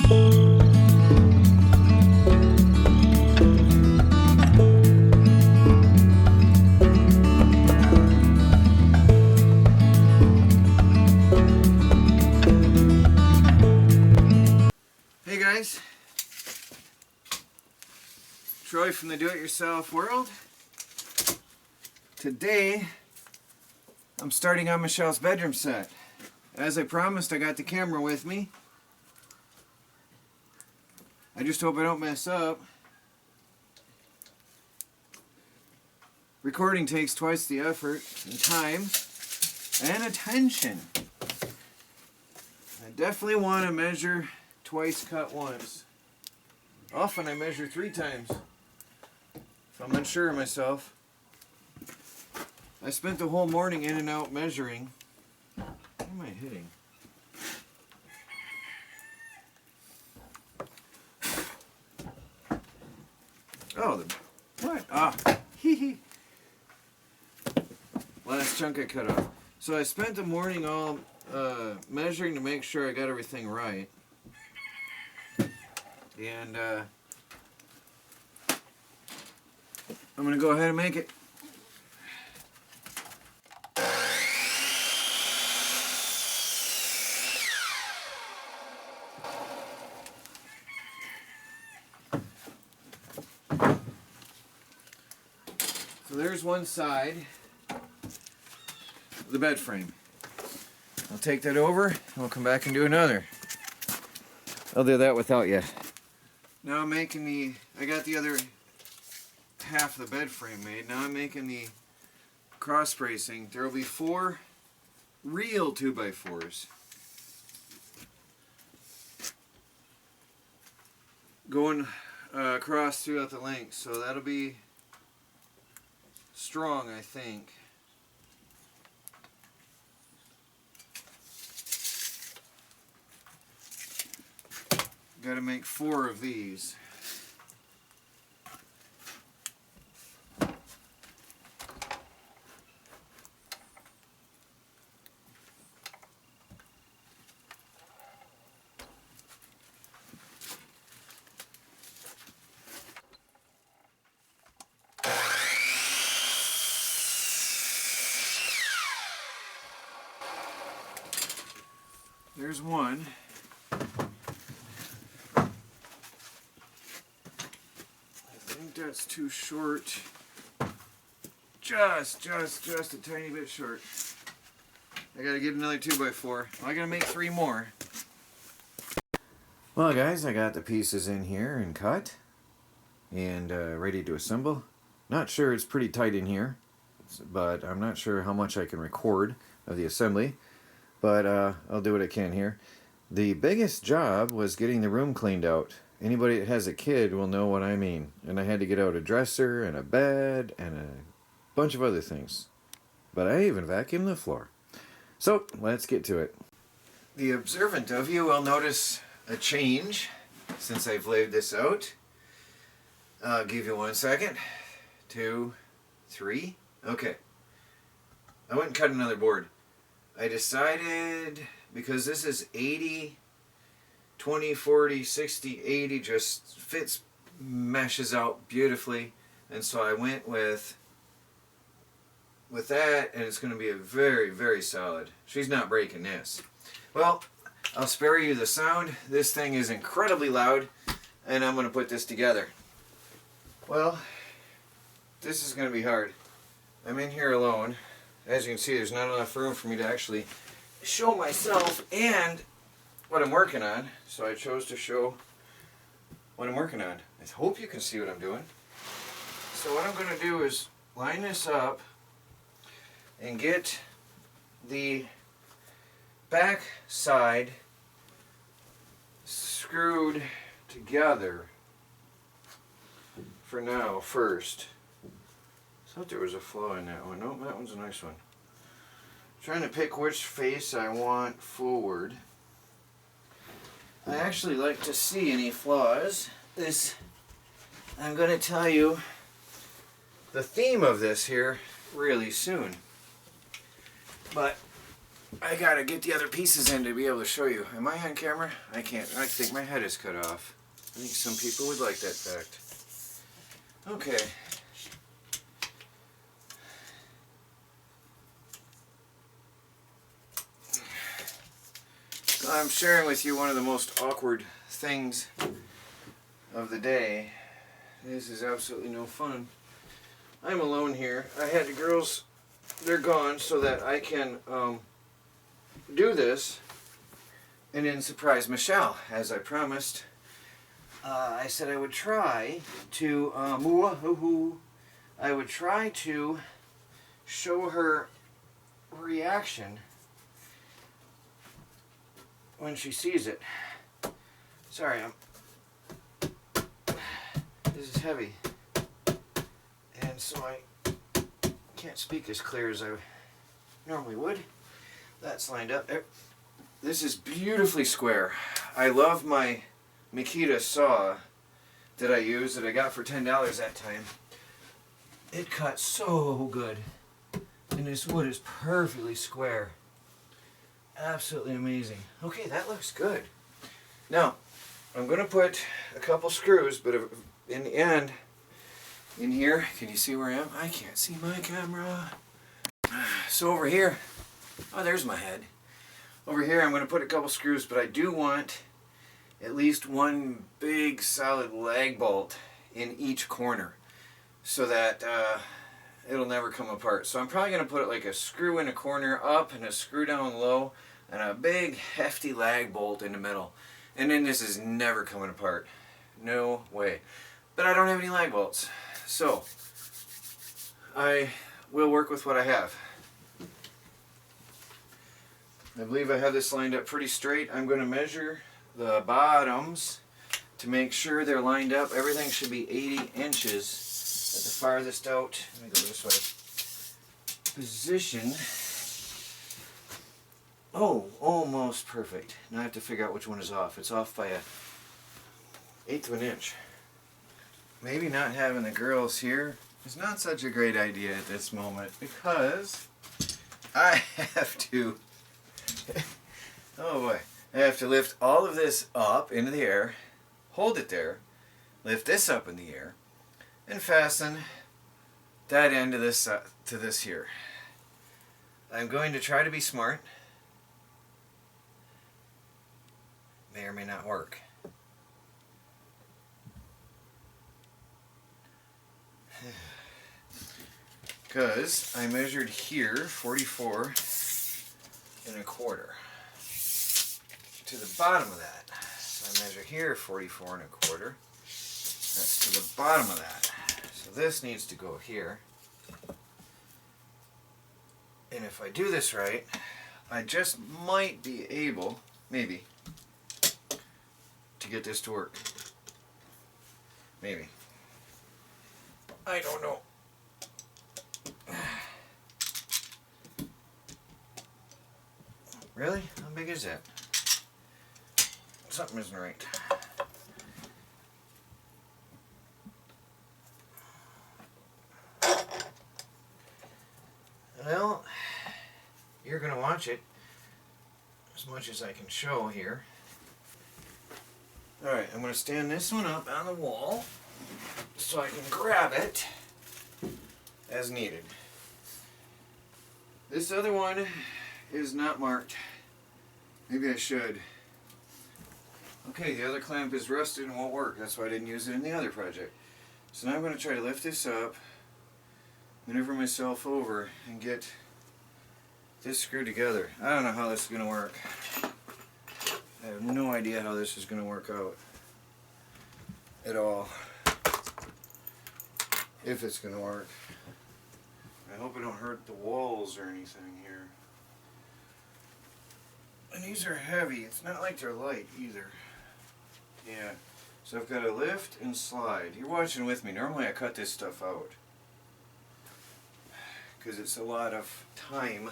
Hey guys, Troy from the Do-It-Yourself world. Today I'm starting on Michelle's bedroom set. As I promised, I got the camera with me. I just hope I don't mess up. Recording takes twice the effort and time and attention. I definitely want to measure twice, cut once. Often I measure 3 times if I'm unsure of myself. I spent the whole morning in and out measuring. What am I hitting? Oh, what? Ah, hee hee. Last chunk I cut off. So I spent the morning all measuring to make sure I got everything right. And I'm going to go ahead and make it. So there's one side of the bed frame. I'll take that over and we'll come back and do another. I'll do that without you. Now I'm making I got the other half of the bed frame made. Now I'm making the cross bracing. There will be 4 real 2x4s going across throughout the length. So that'll be strong, I think. Got to make 4 of these. There's one. That's too short. Just a tiny bit short. I gotta get another 2x4. I gotta make 3 more. Well guys, I got the pieces in here and cut and ready to assemble. Not sure, it's pretty tight in here, but I'm not sure how much I can record of the assembly, but I'll do what I can here. The biggest job was getting the room cleaned out. Anybody that has a kid will know what I mean. And I had to get out a dresser and a bed and a bunch of other things. But I even vacuumed the floor. So, let's get to it. The observant of you will notice a change since I've laid this out. I'll give you 1 second. 2, 3. Okay. I went and cut another board. I decided, because this is 80... 20, 40, 60, 80 just fits, meshes out beautifully, and so I went with that, and it's going to be a very, very solid. She's not breaking this. Well, I'll spare you the sound. This thing is incredibly loud, and I'm going to put this together. Well, this is going to be hard. I'm in here alone. As you can see, there's not enough room for me to actually show myself and what I'm working on, so I chose to show what I'm working on. I hope you can see what I'm doing. So what I'm going to do is line this up and get the back side screwed together for now first. I thought there was a flaw in that one. Nope, that one's a nice one. I'm trying to pick which face I want forward. I actually like to see any flaws. I'm going to tell you the theme of this here really soon. But I gotta get the other pieces in to be able to show you. Am I on camera? I can't. I think my head is cut off. I think some people would like that fact. Okay. I'm sharing with you one of the most awkward things of the day. This is absolutely no fun. I'm alone here. I had the girls, they're gone, so that I can do this and then surprise Michelle, as I promised. I said I would try to show her reaction when she sees it. Sorry, this is heavy, and so I can't speak as clear as I normally would. That's lined up. This is beautifully square. I love my Makita saw that I use, that I got for $10 that time. It cuts so good, and this wood is perfectly square. Absolutely amazing. Okay, that looks good. Now, I'm going to put a couple screws, but in the end, in here, can you see where I am? I can't see my camera. So over here, oh, there's my head. Over here, I'm going to put a couple screws, but I do want at least one big solid lag bolt in each corner so that it'll never come apart. So I'm probably going to put like a screw in a corner up and a screw down low and a big hefty lag bolt in the middle. And then this is never coming apart. No way. But I don't have any lag bolts. So I will work with what I have. I believe I have this lined up pretty straight. I'm going to measure the bottoms to make sure they're lined up. Everything should be 80 inches at the farthest out. Let me go this way. Position. Oh, almost perfect. Now I have to figure out which one is off. It's off by a 1/8 of an inch. Maybe not having the girls here is not such a great idea at this moment because I have to oh boy, I have to lift all of this up into the air, hold it there, lift this up in the air, and fasten that end of this to this here. I'm going to try to be smart. May or may not work. Because I measured here 44 1/4 to the bottom of that. So I measure here 44 1/4. That's to the bottom of that. So this needs to go here. And if I do this right, I just might be able, maybe, to get this to work. Maybe. I don't know. Really? How big is that? Something isn't right. Well, you're going to watch it as much as I can show here. Alright, I'm going to stand this one up on the wall so I can grab it as needed. This other one is not marked. Maybe I should. Okay, the other clamp is rusted and won't work. That's why I didn't use it in the other project. So now I'm going to try to lift this up, maneuver myself over, and get this screwed together. I don't know how this is going to work. I have no idea how this is going to work out at all. If it's going to work. I hope I don't hurt the walls or anything here. And these are heavy. It's not like they're light either. Yeah. So I've got to lift and slide. You're watching with me. Normally I cut this stuff out because it's a lot of time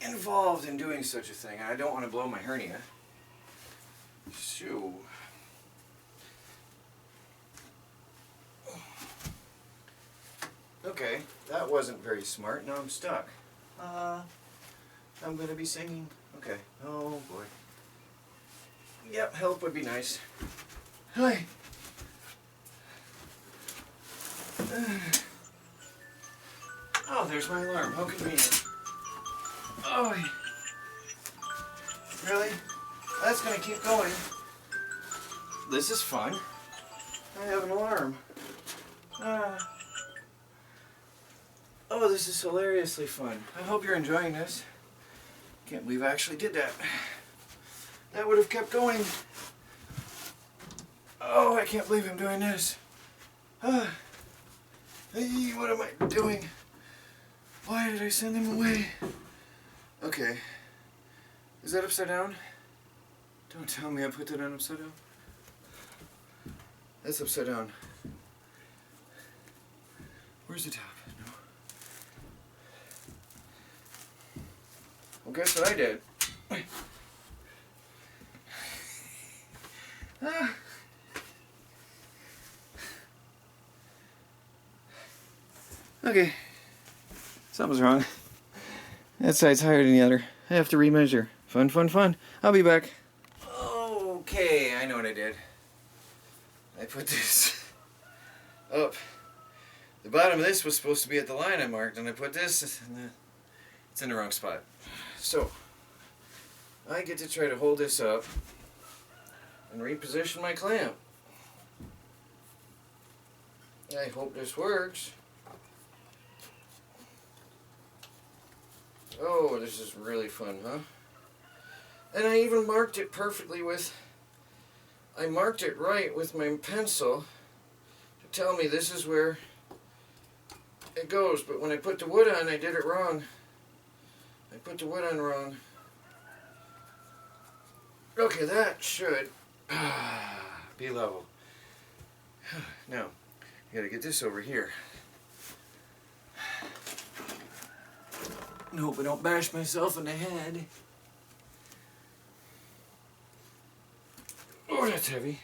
involved in doing such a thing. And I don't want to blow my hernia. So okay, that wasn't very smart. Now I'm stuck. I'm going to be singing. Okay. Oh boy. Yep, help would be nice. Hi. Oh, there's my alarm. How convenient. Oh, really? That's going to keep going. This is fun. I have an alarm. Oh, this is hilariously fun. I hope you're enjoying this. Can't believe I actually did that. That would have kept going. Oh, I can't believe I'm doing this. Hey, what am I doing? Why did I send them away? Okay. Is that upside down? Don't tell me I put that on upside down. That's upside down. Where's the top? No. Well, guess what I did? Okay. Something's wrong. That side's higher than the other. I have to remeasure. Fun, fun, fun. I'll be back. Okay, I know what I did. I put this up. The bottom of this was supposed to be at the line I marked, and I put this, and it's in the wrong spot. So, I get to try to hold this up and reposition my clamp. I hope this works. Oh, this is really fun, huh? And I even marked it perfectly with, I marked it right with my pencil to tell me this is where it goes. But when I put the wood on, I did it wrong. I put the wood on wrong. Okay, that should be level. Now, I gotta get this over here. Hope I don't bash myself in the head. Oh, that's heavy.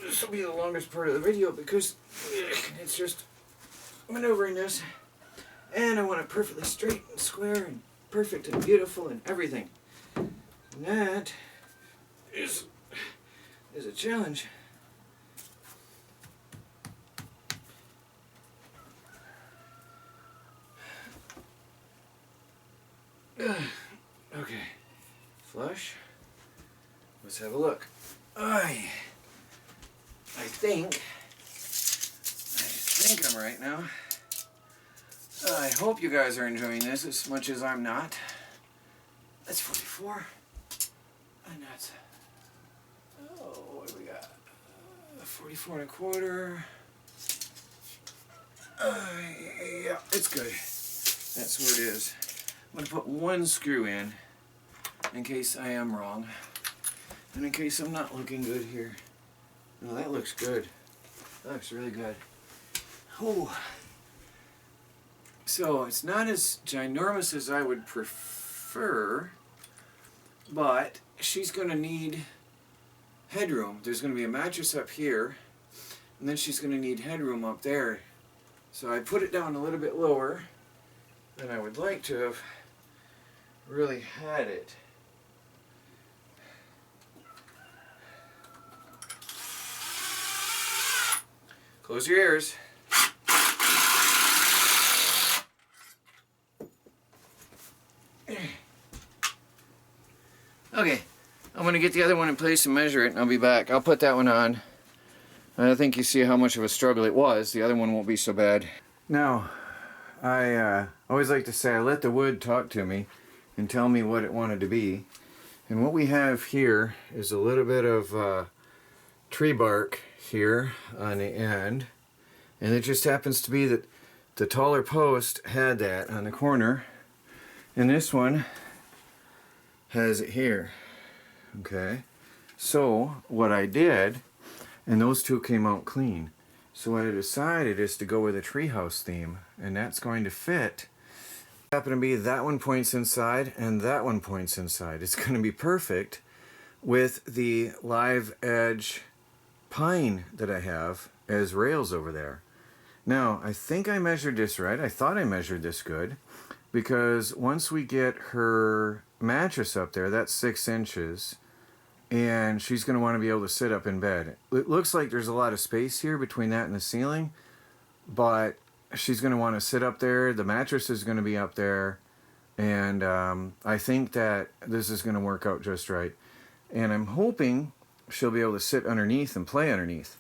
This will be the longest part of the video because it's just maneuvering this. And I want it perfectly straight and square and perfect and beautiful and everything. And that is a challenge. Okay, flush. Let's have a look. I think I'm right now. I hope you guys are enjoying this as much as I'm not. That's 44, and that's what do we got? 44 and a quarter. Yeah, it's good. That's where it is. I'm going to put one screw in case I am wrong. And in case I'm not looking good here. No, that looks good. That looks really good. Ooh. So it's not as ginormous as I would prefer, but she's going to need headroom. There's going to be a mattress up here, and then she's going to need headroom up there. So I put it down a little bit lower than I would like to have really had it. Close your ears. Okay, I'm going to get the other one in place and measure it, and I'll be back. I'll put that one on. I think you see how much of a struggle it was. The other one won't be so bad. Now, I always like to say I let the wood talk to me and tell me what it wanted to be. And what we have here is a little bit of tree bark here on the end. And it just happens to be that the taller post had that on the corner. And this one has it here. Okay. So what I did, and those two came out clean. So what I decided is to go with a treehouse theme, and that's going to fit. Happen to be that one points inside and that one points inside. It's going to be perfect with the live edge pine that I have as rails over there. Now, I think I measured this right. I thought I measured this good. because once we get her mattress up there, that's 6 inches, and she's going to want to be able to sit up in bed. It looks like there's a lot of space here between that and the ceiling, but she's going to want to sit up there. The mattress is going to be up there, and I think that this is going to work out just right. And I'm hoping she'll be able to sit underneath and play underneath.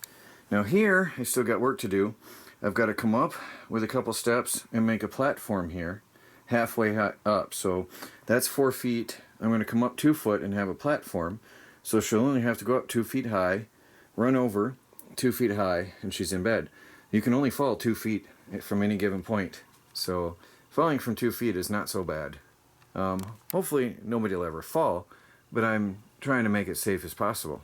Now here, I still got work to do. I've got to come up with a couple steps and make a platform here, halfway up. So that's 4 feet. I'm going to come up 2 foot and have a platform. So she'll only have to go up 2 feet high, run over 2 feet high, and she's in bed. You can only fall 2 feet from any given point. So falling from 2 feet is not so bad. Hopefully nobody will ever fall, but I'm trying to make it safe as possible.